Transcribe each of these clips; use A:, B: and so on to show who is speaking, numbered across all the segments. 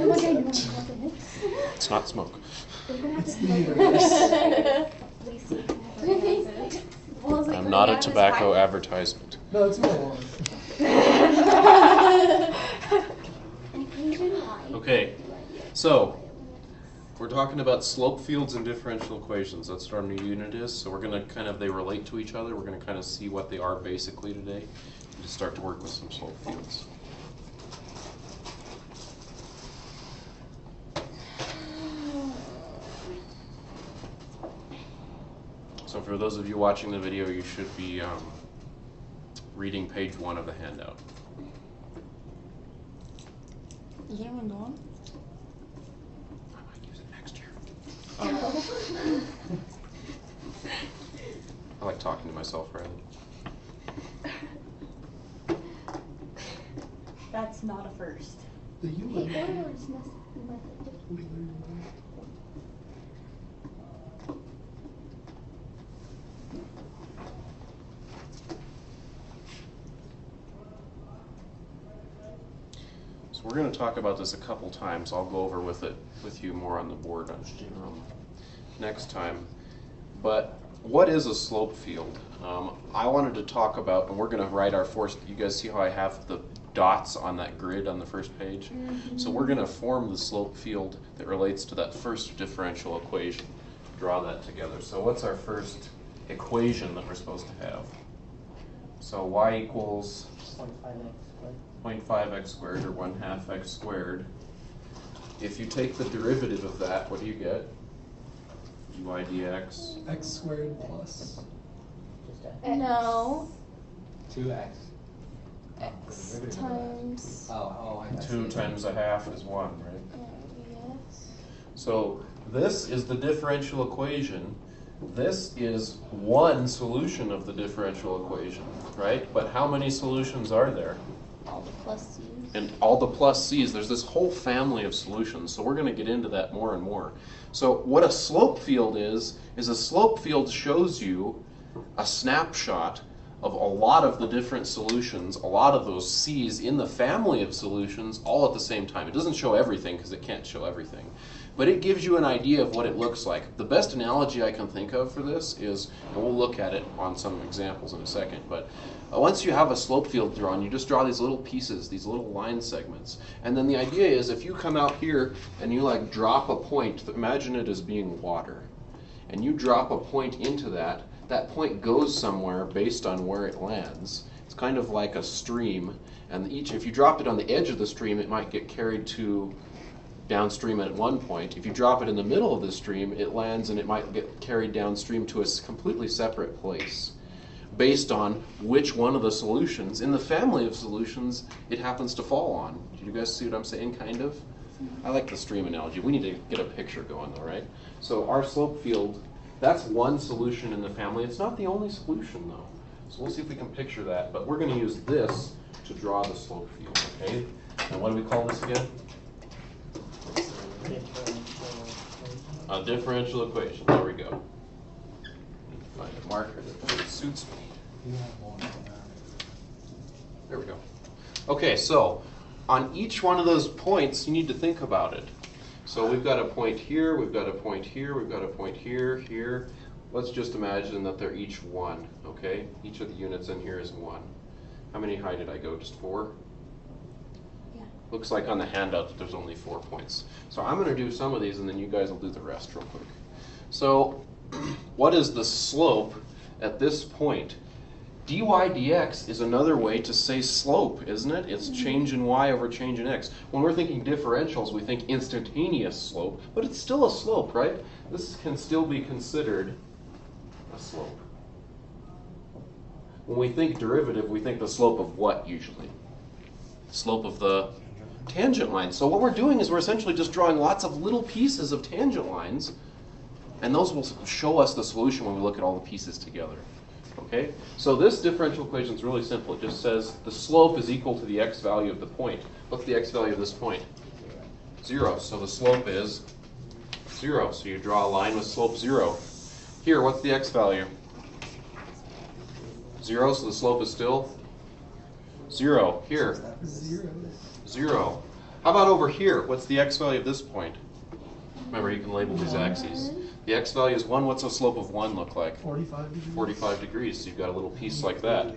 A: It's not smoke.
B: It's the universe.
A: I'm not a tobacco advertisement.
B: No, it's not.
A: Okay, so we're talking about slope fields and differential equations. That's what our new unit is. So we're going to they relate to each other. We're going to kind of see what they are basically today and just start to work with some slope fields. So for those of you watching the video, you should be reading page 1 of the handout.
C: Is anyone going?
A: I might use it next year. I like talking to myself, right?
D: That's not a first.
B: The Euler.
A: So we're going to talk about this a couple times. I'll go over with you more on the board next time. But what is a slope field? I wanted to talk about, and we're going to write our first. You guys see how I have the dots on that grid on the first page? Mm-hmm. So we're going to form the slope field that relates to that first differential equation. Draw that together. So what's our first equation that we're supposed to have? So y equals 0.5x squared or 1/2 x squared. If you take the derivative of that, what do you get? dy dx.
B: X squared plus.
D: No.
E: 2x.
D: X times.
E: Oh, I see.
A: 2 times 1/2 is 1, right?
D: Yes.
A: So this is the differential equation. This is one solution of the differential equation, right? But how many solutions are there?
D: All the plus c's.
A: And all the plus c's, there's this whole family of solutions. So we're going to get into that more and more. So what a slope field is a slope field shows you a snapshot of a lot of the different solutions, a lot of those c's in the family of solutions all at the same time. It doesn't show everything because it can't show everything. But it gives you an idea of what it looks like. The best analogy I can think of for this is, and we'll look at it on some examples in a second, but once you have a slope field drawn, you just draw these little pieces, these little line segments. And then the idea is if you come out here and you like drop a point, imagine it as being water, and you drop a point into that, that point goes somewhere based on where it lands. It's kind of like a stream, and if you dropped it on the edge of the stream, it might get carried to downstream at one point. If you drop it in the middle of the stream, it lands and it might get carried downstream to a completely separate place based on which one of the solutions in the family of solutions it happens to fall on. Do you guys see what I'm saying, kind of? I like the stream analogy. We need to get a picture going though, right? So our slope field, that's one solution in the family. It's not the only solution though. So we'll see if we can picture that, but we're going to use this to draw the slope field, okay? And what do we call this again? A differential equation. There we go. Find a marker that suits me. There we go. Okay, so on each one of those points, you need to think about it. So we've got a point here, we've got a point here, we've got a point here, here. Let's just imagine that they're each 1, okay? Each of the units in here is 1. How many high did I go? Just 4? Looks like on the handout that there's only 4 points. So I'm going to do some of these and then you guys will do the rest real quick. So what is the slope at this point? dy dx is another way to say slope, isn't it? It's change in y over change in x. When we're thinking differentials, we think instantaneous slope, but it's still a slope, right? This can still be considered a slope. When we think derivative, we think the slope of what usually? Slope of the tangent line. So what we're doing is we're essentially just drawing lots of little pieces of tangent lines, and those will show us the solution when we look at all the pieces together. Okay? So this differential equation is really simple. It just says the slope is equal to the x value of the point. What's the x value of this point? 0. So the slope is 0. So you draw a line with slope 0. Here, what's the x value? 0, so the slope is still 0. Here, 0. How about over here? What's the x value of this point? Remember, you can label these axes. The x value is 1. What's a slope of 1 look like?
B: 45 degrees.
A: 45 degrees. So you've got a little piece like that.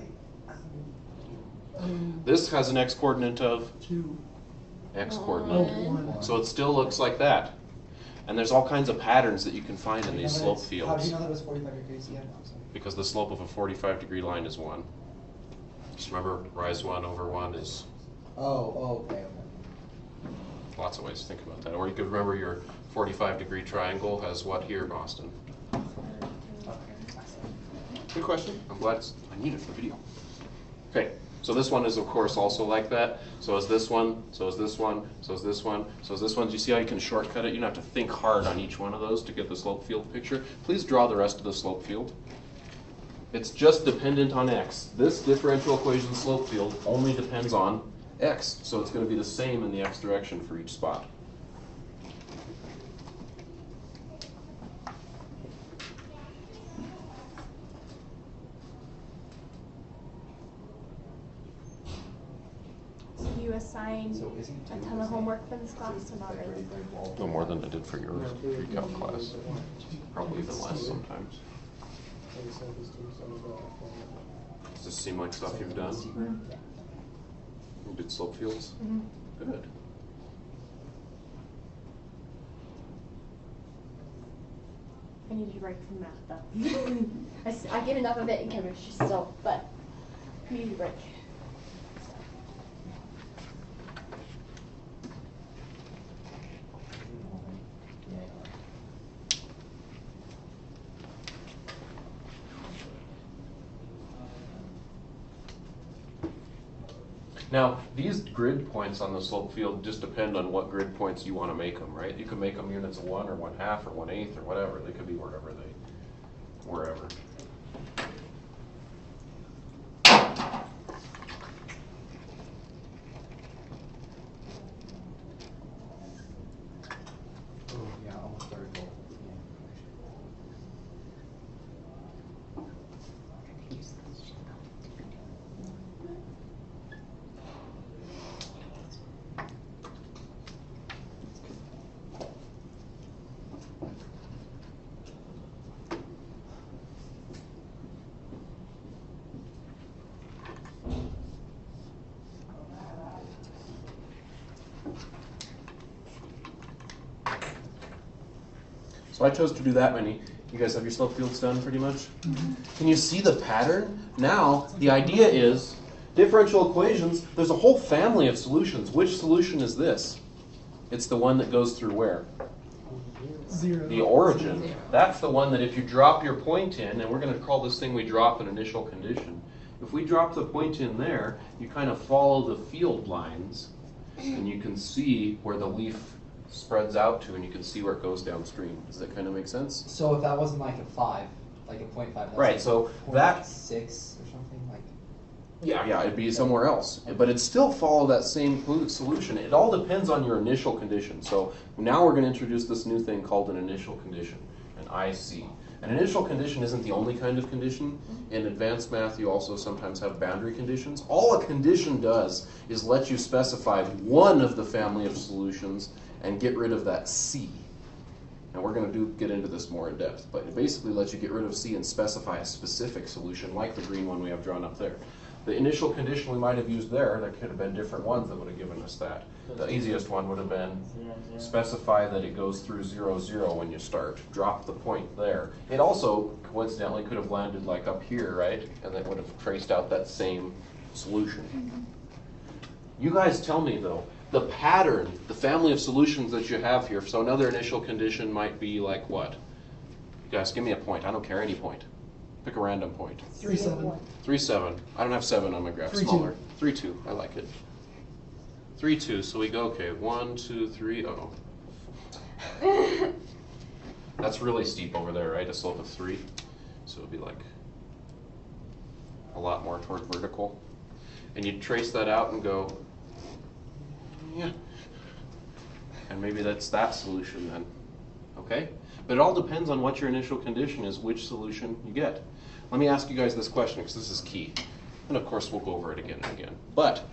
A: This has an x coordinate of
B: 2.
A: x
B: Oh,
A: coordinate.
B: 1.
A: So it still looks like that. And there's all kinds of patterns that you can find in
F: How do you
A: these
F: know
A: slope
F: that it's- How do
A: fields.
F: you know that was 45 degrees? Yeah, I'm sorry.
A: Because the slope of a 45-degree line is 1. Just remember, rise 1 over 1 is
F: Oh, okay.
A: lots of ways to think about that. Or you could remember your 45-degree triangle has what here, Boston? Good question. I'm glad I need it for video. Okay, so this one is of course also like that. So is this one, so is this one, so is this one, so is this one. Do you see how you can shortcut it? You don't have to think hard on each one of those to get the slope field picture. Please draw the rest of the slope field. It's just dependent on x. This differential equation slope field only depends on x. So it's going to be the same in the x direction for each spot.
D: So you assign
F: So isn't
D: a
F: two
D: ton
F: the
D: of
F: same?
D: homework for this class or not really?
A: No more than I did for your pre-calc class. Probably even less sometimes. Does this seem like stuff you've done? You did slope fields? Good.
D: I need a break from math though. I get enough of it in chemistry still, but I need a break.
A: Now, these grid points on the slope field just depend on what grid points you want to make them, right? You can make them units of 1 or 1/2 or 1/8 or whatever. They could be wherever.
F: Oh, yeah, almost vertical. Yeah.
A: So I chose to do that many. You guys have your slope fields done pretty much? Can you see the pattern? Now, the idea is differential equations, there's a whole family of solutions. Which solution is this? It's the one that goes through where?
B: 0.
A: The origin. That's the one that if you drop your point in, and we're going to call this thing we drop an initial condition. If we drop the point in there, you kind of follow the field lines, and you can see where the leaf spreads out to, and you can see where it goes downstream. Does that kind of make sense?
F: So if that wasn't like a 5, like a 0.5, that's
A: Right,
F: like
A: so that-
F: 0.6 or something like.
A: Yeah, it'd be somewhere else. But it'd still follow that same solution. It all depends on your initial condition. So now we're going to introduce this new thing called an initial condition, an IC. An initial condition isn't the only kind of condition. In advanced math, you also sometimes have boundary conditions. All a condition does is let you specify one of the family of solutions and get rid of that C. And we're going to get into this more in depth, but it basically lets you get rid of C and specify a specific solution, like the green one we have drawn up there. The initial condition we might have used there could have been different ones that would have given us that. The easiest one would have been specify that it goes through 0, 0 when you start. Drop the point there. It also, coincidentally, could have landed like up here, right? And that would have traced out that same solution. You guys tell me, though, the pattern, the family of solutions that you have here. So another initial condition might be like what? You guys, give me a point. I don't care, any point. Pick a random point.
B: 3, 7.
A: 3, 7. I don't have 7 on my graph.
B: 3, 2.
A: Smaller. 3, 2. I like it. 3, 2. So we go, okay, 1, 2, 3. Uh-oh. That's really steep over there, right? A slope of 3. So it'd be like a lot more toward vertical. And you'd trace that out and go, yeah. And maybe that's that solution then. Okay? But it all depends on what your initial condition is, which solution you get. Let me ask you guys this question, because this is key. And of course, we'll go over it again and again. But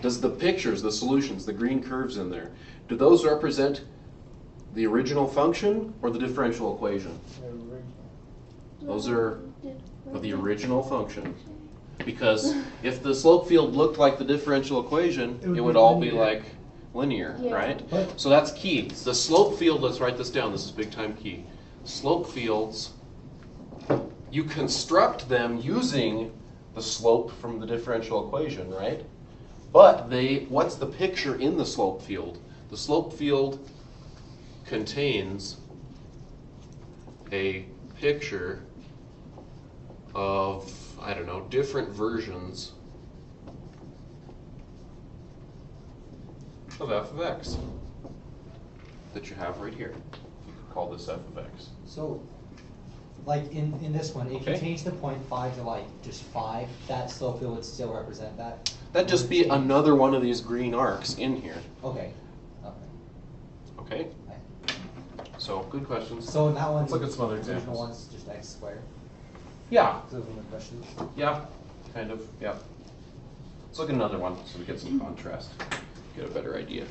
A: Does the pictures, the solutions, the green curves in there, do those represent the original function or the differential equation? Those are the original function. Because if the slope field looked like the differential equation, it would all be like linear,
D: Yeah.
A: right?
F: But-
A: So that's key. The slope field, let's write this down, this is big time key. Slope fields, you construct them using the slope from the differential equation, right? But what's the picture in the slope field? The slope field contains a picture of, I don't know, different versions of f of x that you have right here. You could call this f of x.
F: So, like in this one, if you
A: Okay.
F: change the 0.5 to like just 5, that slope field would still represent that?
A: That'd just be another one of these green arcs in here,
F: Okay. Okay.
A: okay? So, good questions.
F: So in that one,
A: Let's look at some other
F: the original
A: examples.
F: one's just x squared.
A: Yeah,
F: Those are the questions.
A: yeah, kind of, yeah. Let's look at another one so we get some contrast, get a better idea.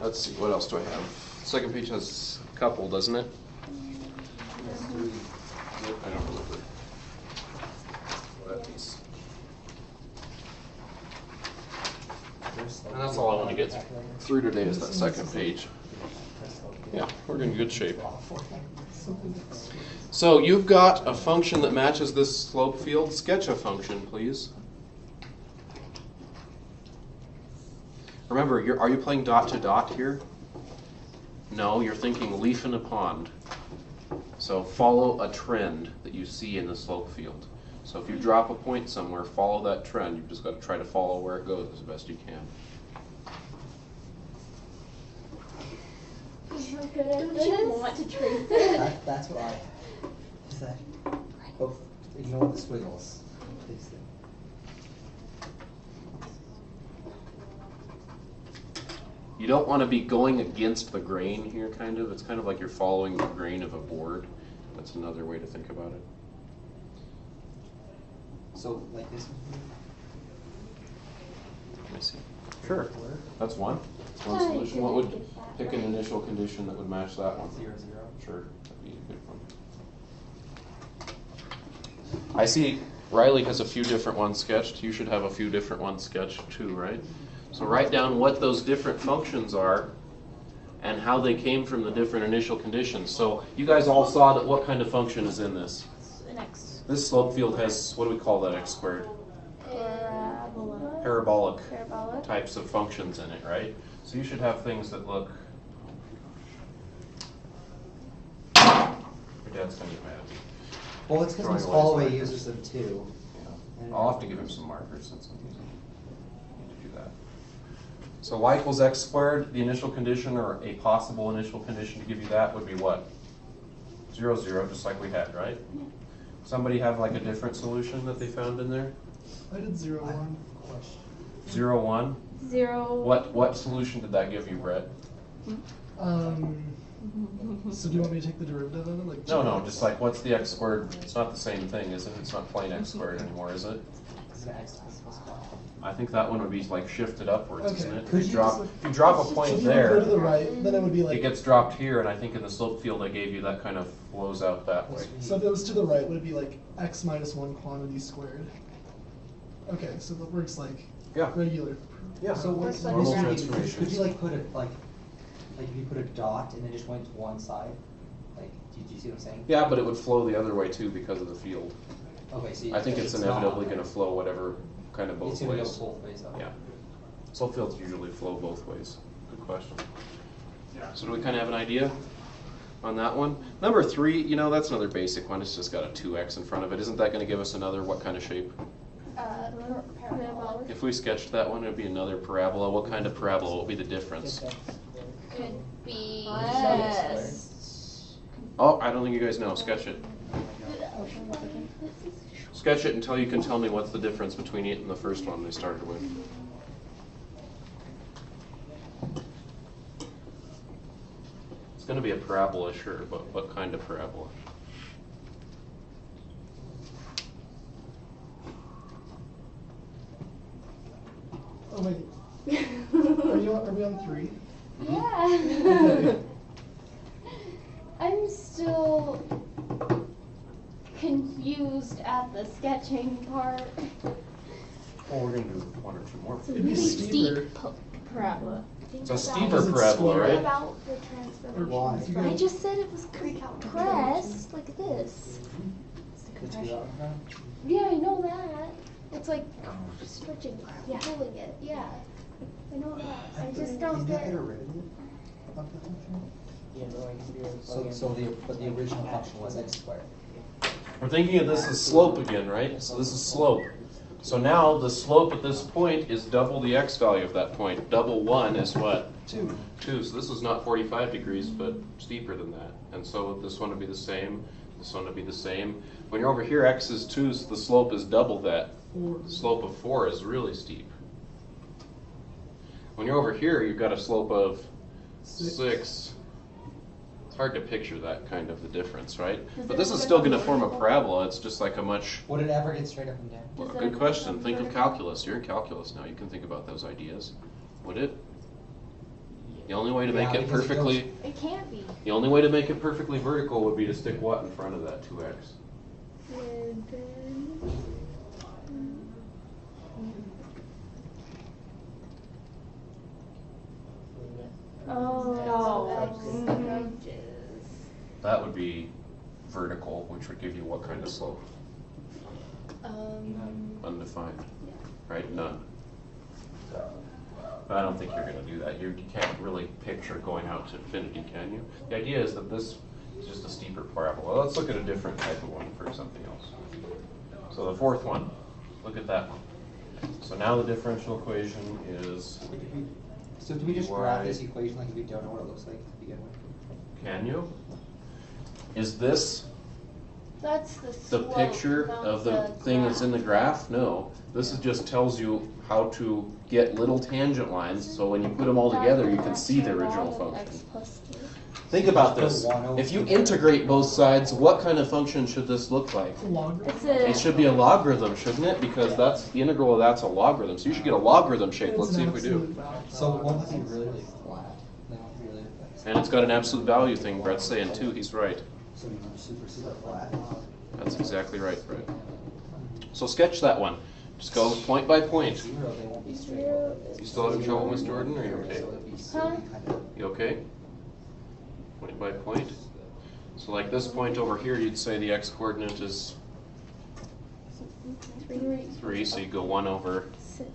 A: Let's see, what else do I have? Second page has a couple, doesn't it? I don't remember. What that is. And that's all I want to get through today is that second page. Yeah, we're in good shape. So you've got a function that matches this slope field. Sketch a function, please. Remember, are you playing dot to dot here? No, you're thinking leaf in a pond. So follow a trend that you see in the slope field. So if you drop a point somewhere, follow that trend. You've just got to try to follow where it goes as best you can.
D: Don't you want to trace it?
F: That's what I. Is that? Oh, ignore the squiggles. Fix them.
A: You don't want to be going against the grain here, kind of. It's kind of like you're following the grain of a board. That's another way to think about it.
F: So like this one
A: Let me see. Sure.
F: here? Where?
A: That's one. That's one
D: I
A: solution. What
D: didn't
A: would
D: get that
A: pick an
D: right.
A: initial condition that would match that one?
F: 0, 0.
A: Sure, that'd be a good one. I see Riley has a few different ones sketched. You should have a few different ones sketched too, right? So write down what those different functions are and how they came from the different initial conditions. So you guys all saw that what kind of function is in this?
D: An x.
A: This slope field has, what do we call that, x squared?
D: Parabola.
A: Parabolic
D: Parabolic.
A: types of functions in it, right? So you should have things that look. Your dad's gonna get mad at me.
F: Well, it's because
A: Throwing
F: Miss
A: away his
F: Holloway
A: markers.
F: uses them too.
A: Yeah. I'll have to give him some markers since I'm using. Need to do that. So y equals x squared. The initial condition, or a possible initial condition to give you that, would be what? 0, 0, just like we had, right? Somebody have like a different solution that they found in there?
B: I did 0,
F: I have
B: 1.
F: a question.
A: 0, 1.
D: 0.
A: What solution did that give you, Brett?
B: So do you want me to take the derivative of it? Like
A: No, just like what's the x squared? It's not the same thing, is it? It's not plain x squared anymore, is it?
F: Is it x plus 5?
A: I think that one would be like shifted upwards,
B: Okay.
A: isn't it?
F: Could
A: If
F: you
A: drop,
F: just-
A: if you drop a
B: So
A: point
B: if you go to the
A: there,
B: right, then it would be like.
A: it gets dropped here, and I think in the slope field I gave you, that kind of flows out that way.
B: So if it was to the right, would it be like x minus 1 quantity squared? Okay, so that works like
A: Yeah.
B: regular.
A: Yeah.
F: So what's
D: Like
A: normal
D: this.
A: transformations.
F: Could you like put a like if you put a dot and then just went to one side? Like, do you see what I'm saying?
A: Yeah, but it would flow the other way too because of the field.
F: Okay, so
A: I think it's
F: not
A: inevitably
F: on
A: going to
F: there.
A: flow whatever kind of both
F: It's gonna go
A: ways.
F: both ways though.
A: Yeah. Slope fields usually flow both ways. Good question. So do we kind of have an idea on that one? Number 3, you know, that's another basic one. It's just got a 2x in front of it. Isn't that going to give us another what kind of shape?
D: Parabolic.
A: If we sketched that one, it would be another parabola. What kind of parabola? What would be the difference?
D: Could be
F: Less.
A: Oh, I don't think you guys know. Sketch it. Sketch it until you can tell me what's the difference between it and the first one they started with. It's going to be a parabola, sure, but what kind of parabola?
B: Oh wait, we on 3?
D: Yeah. I'm still confused at the sketching part.
A: Well, we're gonna do one or two more.
C: It's a
B: It'd be
C: really
B: steeper.
C: steep parabola.
A: It's a
B: Is
A: steeper
B: it
A: parabola,
B: square?
D: What
A: right?
D: about the transformation?
F: Why?
B: If you
C: I
B: go-
C: just said it was compressed like this. It's the
F: Let's
C: compression.
F: go out.
D: Yeah, I know that. It's like stretching, pulling it. Yeah, I know that. I just don't
F: Isn't that
D: get.
F: derivative of the function?
E: Yeah, but like if you're
F: But the original function was x squared.
A: We're thinking of this as slope again, right? So this is slope. So now the slope at this point is double the x value of that point. Double 1 is what?
B: 2.
A: 2. So this is not 45 degrees, but steeper than that. And so this one would be the same. This one would be the same. When you're over here, x is 2, so the slope is double that.
B: 4.
A: The slope of 4 is really steep. When you're over here, you've got a slope of 6. It's hard to picture that kind of the difference, right?
D: Does
A: But
D: it
A: this is
D: ever
A: still
D: go
A: going to form a
D: vertical?
A: parabola. It's just like a much...
F: Would it ever get straight up and down?
A: Well,
D: Does it
A: good
D: ever
A: question.
D: become
A: Think of
D: vertical?
A: calculus. You're in calculus now. You can think about those ideas. Would it? The only way to make
F: Yeah,
A: it
F: because it
A: perfectly...
F: goes-
D: It can't be.
A: The only way to make it perfectly vertical would be to stick what in front of that 2x?
D: And then. Oh, approaches.
A: That would be vertical, which would give you what kind of slope? Undefined. Right? None. But I don't think you're going to do that. You can't really picture going out to infinity, can you? The idea is that this is just a steeper parabola. Let's look at a different type of one for something else. So the fourth one, look at that one. So now the differential equation is,
F: So do we just graph
A: Why?
F: this equation like if we don't know what it looks like to begin with?
A: can you? Is this
D: That's the
A: the
D: slope,
A: picture
D: not
A: of the thing that's in the graph? No. This is just tells you how to get little tangent lines, so when you put them all together, you can see the original function. Think about this. If you integrate both sides, what kind of function should this look like?
B: Logarithm.
D: It's a.
A: It should be a logarithm, shouldn't it? Because that's the integral of that's a logarithm. So you should get a logarithm shape.
B: It's
A: Let's
B: an
A: see if we do.
B: absolute value.
F: So won't it be really, really flat? Then won't it be really flat?
A: And it's got an absolute value thing. Brett's saying too. He's right.
F: So we want super, super flat.
A: That's exactly right, Brett. So sketch that one. Just go point by point.
F: Zero, they won't be straight.
A: You still having trouble, Miss Jordan? Or are you okay?
F: So it'd be
D: Huh?
F: kind of.
A: You okay? Point by point. So like this point over here, you'd say the x-coordinate is 3, so you go 1 over
D: 3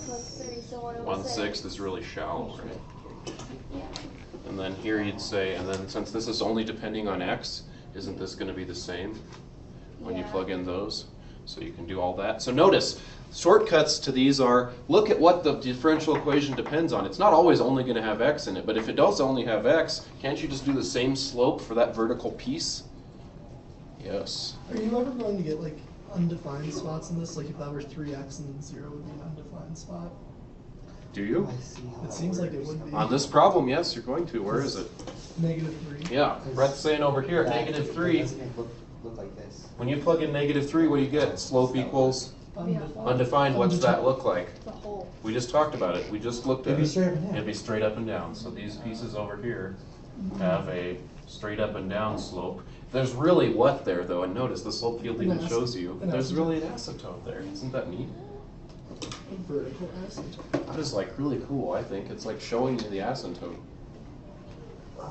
D: plus 3, so 1 over
A: 1/6 is really shallow, right?
D: Yeah.
A: And then here you'd say, and then since this is only depending on x, isn't this going to be the same when you
D: Yeah.
A: plug in those? So you can do all that. So notice, shortcuts to these are, look at what the differential equation depends on. It's not always only going to have x in it, but if it does only have x, can't you just do the same slope for that vertical piece? Yes.
B: Are you ever going to get like undefined spots in this? Like if that were 3x and then 0 would be an undefined spot?
A: Do you?
F: I see how
B: It
F: that
B: seems like it
F: works.
B: would be.
A: On this problem, yes, you're going to. Where is it?
B: -3.
A: Yeah, Brett's saying over here,
F: That-
A: -3.
F: That doesn't look like this.
A: When you plug in -3, what do you get? Slope equals undefined. What's that look like?
D: The whole.
A: We just talked about it. We just looked at
F: It'd be
A: it.
F: straight up and down.
A: It'd be straight up and down. So these pieces over here have a straight up and down slope. There's really what there though, and notice the slope field
B: An
A: even shows you.
B: an
A: There's
B: asymptote.
A: really an asymptote there. Isn't that neat?
B: A vertical asymptote.
A: That is like really cool, I think. It's like showing you the asymptote.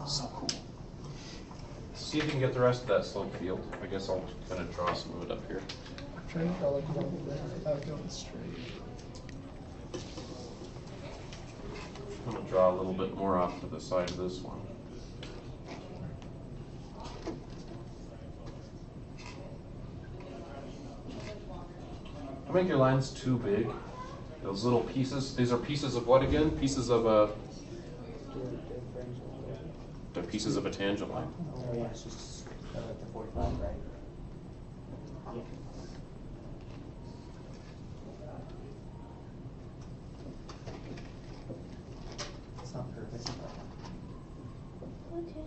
A: So cool. See if you can get the rest of that slope field. I guess I'll kind of draw some of it up here.
B: I'm trying to draw like one without going straight.
A: I'm going to draw a little bit more off to the side of this one. Don't make your lines too big. Those little pieces, these are pieces of what again? Pieces of a, they're pieces of a tangent line.
F: Oh, yeah, it's just the 45, right? It's not perfect, but
D: Okay.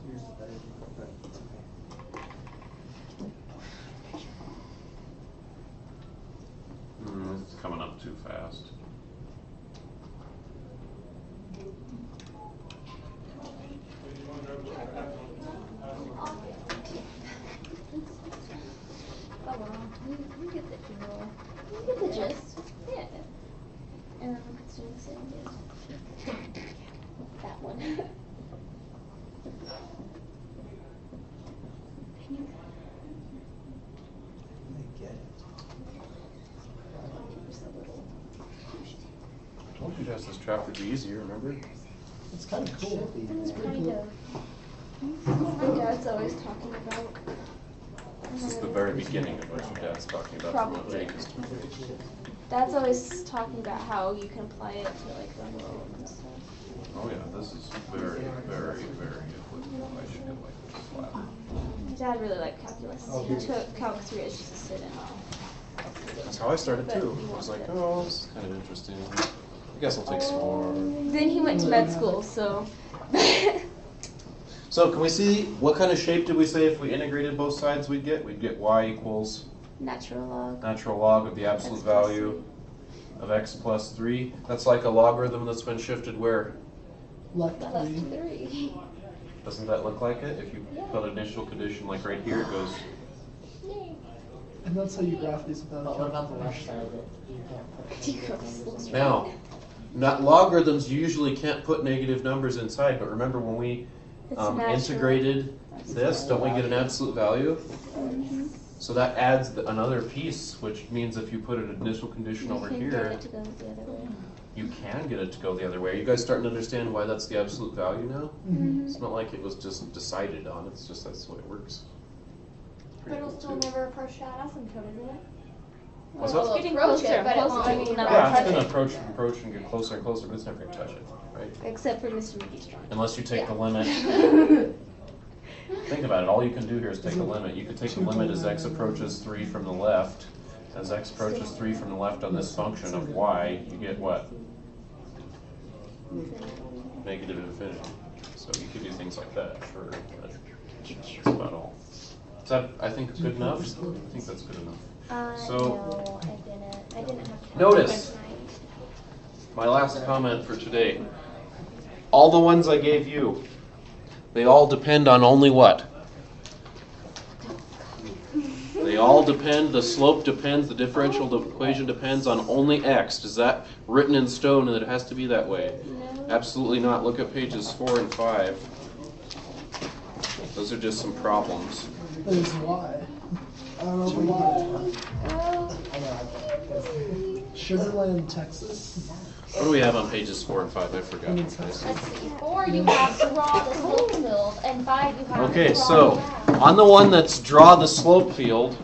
F: here's the better view, but it's okay.
A: coming up too fast.
C: Oh well, you get the drill. You get the gist. Yeah. And then let's do the same again. That one.
F: I get it.
A: I told you guys this chapter would be easier, remember?
B: It's kind of cool.
F: Should be.
B: It's pretty
C: Kind
B: cool.
C: of. My dad's always talking about.
A: This is the very beginning of what your dad's talking about from what
C: Probably.
A: Jake is teaching.
C: Dad's always talking about how you can apply it to like the world and stuff.
A: Oh yeah, this is very, very, very applicable. I should get like this flat.
C: My dad really liked calculus.
F: Oh,
C: He
F: really?
C: took Calc 3 as just a sit in.
A: That's how I started
C: But
A: too.
C: he
A: I was like,
C: wanted it.
A: oh, this is kind of interesting. I guess I'll take some more.
C: Then he went to med school, so.
A: So can we see what kind of shape did we say if we integrated both sides we'd get? We'd get y equals
C: Natural log.
A: natural log of the absolute
C: X plus
A: value of x plus 3. That's like a logarithm that's been shifted where?
B: Left
C: Left
B: 3.
C: 3.
A: Doesn't that look like it? If you put an initial condition like right here, it goes,
C: Yay.
B: And that's how you graph these without a
F: But what about the
B: calculator.
F: left side that you can't put?
C: Decrease.
A: now, not logarithms, you usually can't put negative numbers inside, but remember when we
C: It's natural.
A: integrated this, don't we get an absolute value?
C: Mhm.
A: So that adds another piece, which means if you put an initial condition over
C: You can
A: here,
C: get it to go the other way.
A: you can get it to go the other way. Are you guys starting to understand why that's the absolute value now?
B: Mhm.
A: It's not like it was just decided on, it's just that's the way it works.
D: But
A: Pretty
D: it'll
A: cool,
D: still
A: too.
D: never approach that asymptote, isn't it?
A: What's
D: Well,
A: that?
D: it'll
C: Getting
D: approach
C: closer
D: it, but it
C: and
D: won't,
C: closer.
D: I mean,
C: Never
A: Yeah, it's
C: touch
A: gonna
C: it.
A: approach and get closer and closer, but it's never gonna touch it, right?
C: Except for Mr. Mickey's drawing.
A: Unless you take
D: Yeah.
A: the limit. Think about it, all you can do here is take the
B: Isn't
A: limit. You could take the
B: 2
A: limit as
B: times
A: x approaches 3 from the left. As x approaches 3 from the left on this function of y, you get what? Negative infinity. So you could do things like that, sure. That's about all. Is that, I think, good enough? I think that's good enough. So-
C: No, I didn't have time.
A: Notice. My last comment for today. All the ones I gave you, they all depend on only what? They all depend, the slope depends, the differential equation depends on only x. Is that written in stone and it has to be that way?
C: No.
A: Absolutely not. Look at pages 4 and 5. Those are just some problems.
B: There's Y. I don't know why.
C: Oh.
F: I know,
B: Sugarland, Texas.
A: What do we have on pages 4 and 5? I forgot.
B: And Texas.
C: Let's see. 4 you have to draw the slope field, and 5 you have
A: Okay,
C: to draw
A: so
C: the graph.
A: on the one that's draw the slope field,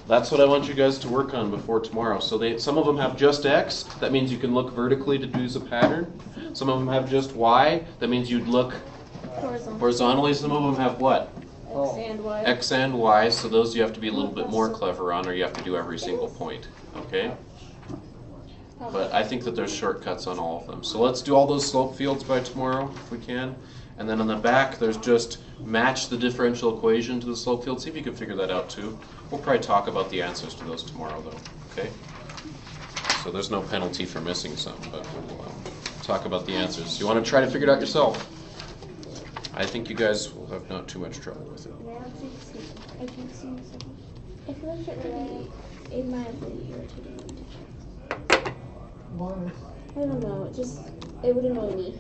A: that's what I want you guys to work on before tomorrow. So some of them have just x. That means you can look vertically to do a pattern. Some of them have just y. That means you'd look horizontally. Some of them have what?
C: X and Y.
A: X and y. So those you have to be a little bit more clever on, or you have to do every single point. Okay? But I think that there's shortcuts on all of them. So let's do all those slope fields by tomorrow, if we can. And then on the back, there's just match the differential equation to the slope field. See if you can figure that out too. We'll probably talk about the answers to those tomorrow, though. Okay? So there's no penalty for missing some, but we'll talk about the answers. You want to try to figure it out yourself? I think you guys will have not too much trouble with it.
C: I feel like it might be irritating.
B: Why?
C: I don't know, it would annoy me.